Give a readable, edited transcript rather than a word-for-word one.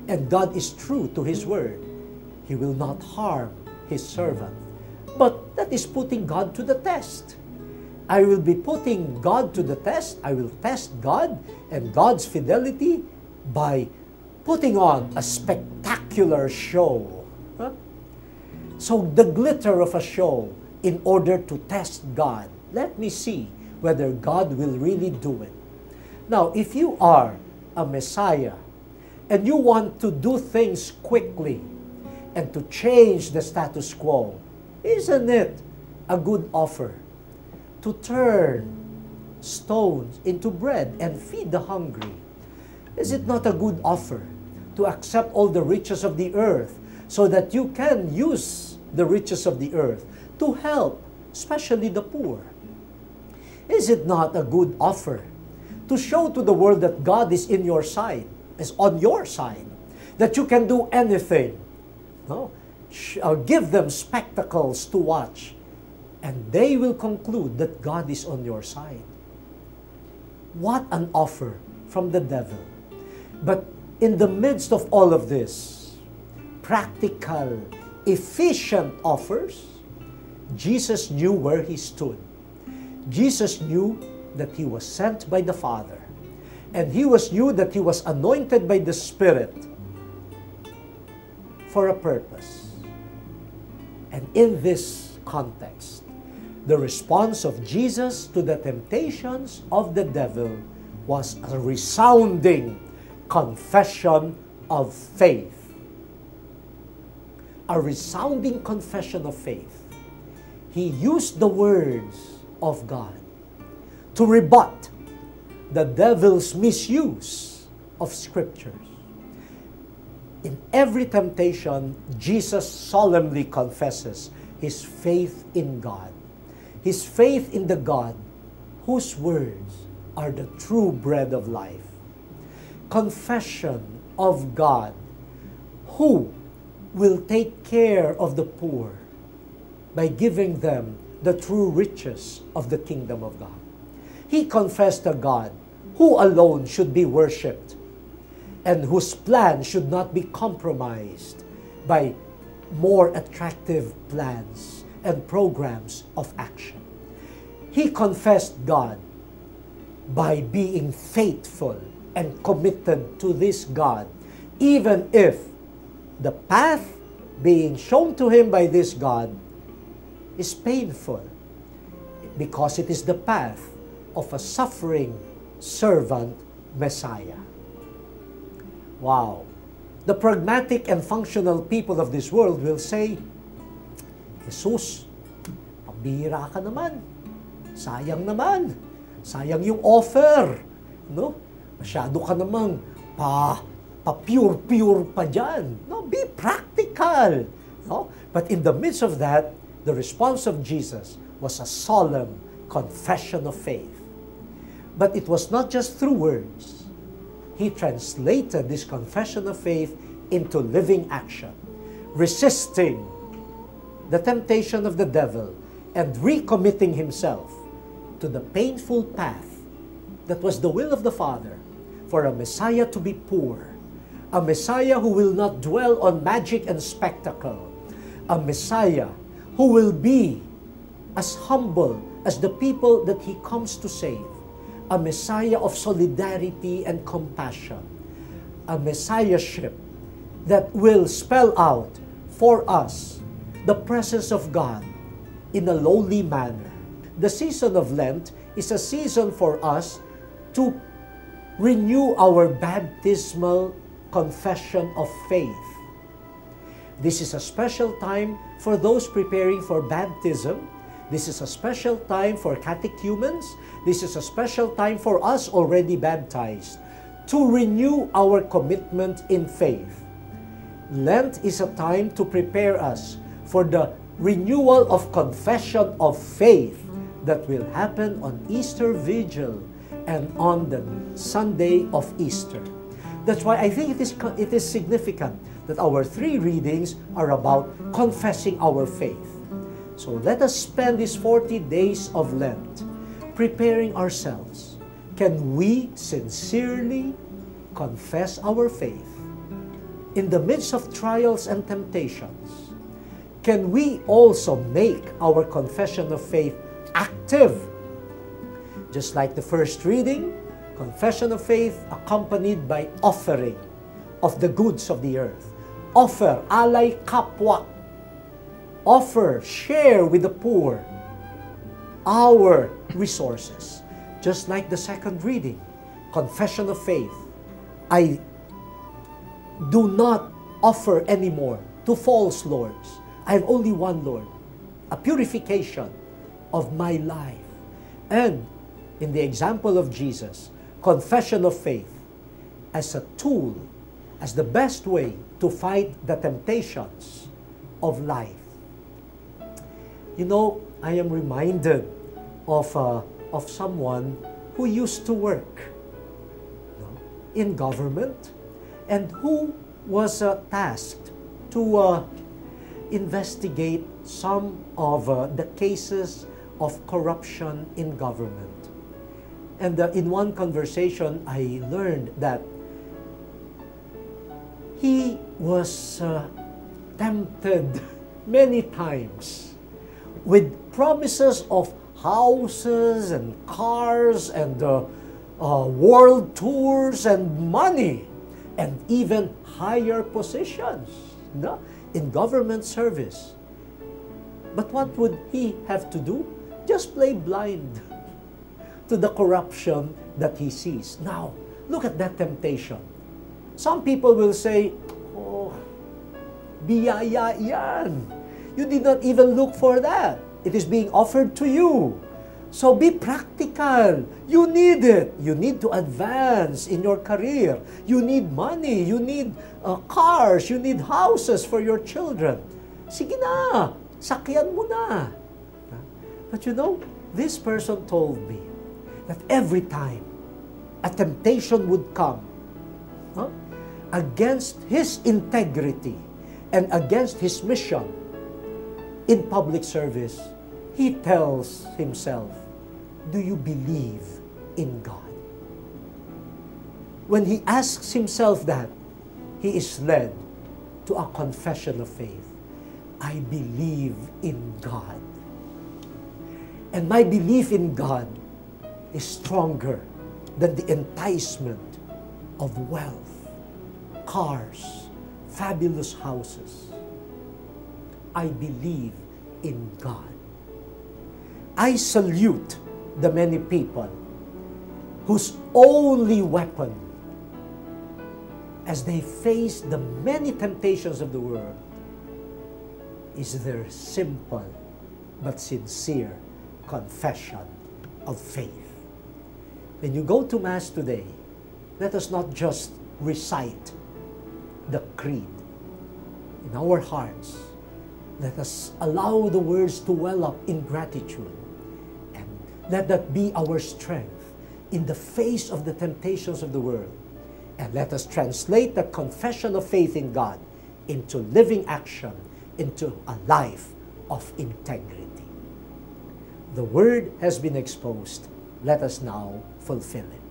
And God is true to His word. He will not harm His servant. But that is putting God to the test. I will be putting God to the test. I will test God and God's fidelity by putting on a spectacular show. Huh? So the glitter of a show in order to test God. Let me see whether God will really do it. Now, if you are a Messiah and you want to do things quickly and to change the status quo, isn't it a good offer to turn stones into bread and feed the hungry? Is it not a good offer to accept all the riches of the earth so that you can use the riches of the earth to help, especially the poor? Is it not a good offer to show to the world that God is in your side, is on your side, that you can do anything? No? Give them spectacles to watch, and they will conclude that God is on your side. What an offer from the devil. But in the midst of all of this, practical, efficient offers, Jesus knew where He stood. Jesus knew that He was sent by the Father. And He knew that He was anointed by the Spirit for a purpose. And in this context, the response of Jesus to the temptations of the devil was a resounding confession of faith. A resounding confession of faith. He used the words of God to rebut the devil's misuse of Scriptures. In every temptation, Jesus solemnly confesses His faith in God. His faith in the God whose words are the true bread of life. Confession of God who will take care of the poor by giving them the true riches of the kingdom of God. He confessed a God who alone should be worshipped and whose plan should not be compromised by more attractive plans and programs of action. He confessed God by being faithful and committed to this God, even if the path being shown to him by this God is painful, because it is the path of a suffering servant Messiah. Wow! The pragmatic and functional people of this world will say, Jesus, pambihira ka naman. Sayang naman. Sayang yung offer. No? Masyado ka namang pa-pure pa dyan. No? Be practical. No? But in the midst of that, the response of Jesus was a solemn confession of faith. But it was not just through words. He translated this confession of faith into living action, resisting the temptation of the devil and recommitting himself to the painful path that was the will of the Father for a Messiah to be poor, a Messiah who will not dwell on magic and spectacle, a Messiah who will be as humble as the people that He comes to save, a Messiah of solidarity and compassion, a Messiahship that will spell out for us the presence of God in a lowly manner. The season of Lent is a season for us to renew our baptismal confession of faith. This is a special time for those preparing for baptism. This is a special time for catechumens. This is a special time for us already baptized to renew our commitment in faith. Lent is a time to prepare us for the renewal of confession of faith that will happen on Easter Vigil and on the Sunday of Easter. That's why I think it is significant that our three readings are about confessing our faith. So let us spend these 40 days of Lent preparing ourselves. Can we sincerely confess our faith in the midst of trials and temptations, can we also make our confession of faith active? Just like the first reading, confession of faith accompanied by offering of the goods of the earth. Offer, alay kapwa. Offer, share with the poor our resources. Just like the second reading, confession of faith. I do not offer anymore to false lords. I have only one Lord. A purification of my life. And in the example of Jesus, confession of faith as a tool, as the best way to fight the temptations of life. You know, I am reminded of someone who used to work in government and who was tasked to investigate some of the cases of corruption in government. And in one conversation, I learned that he was tempted many times with promises of houses and cars and world tours and money and even higher positions in government service. But what would he have to do? Just play blind to the corruption that he sees. Now, look at that temptation. Some people will say, oh, biyaya yan. You did not even look for that. It is being offered to you. So be practical. You need it. You need to advance in your career. You need money. You need cars. You need houses for your children. Sige na, sakyan mo na. But you know, this person told me that every time a temptation would come against his integrity and against his mission in public service, he tells himself, do you believe in God? When he asks himself that, he is led to a confession of faith. I believe in God. And my belief in God is stronger than the enticement of wealth, cars, fabulous houses. I believe in God. I salute the many people whose only weapon as they face the many temptations of the world is their simple but sincere confession of faith. When you go to Mass today, let us not just recite the creed. In our hearts, let us allow the words to well up in gratitude. And let that be our strength in the face of the temptations of the world. And let us translate the confession of faith in God into living action, into a life of integrity. The word has been exposed. Let us now fulfill it.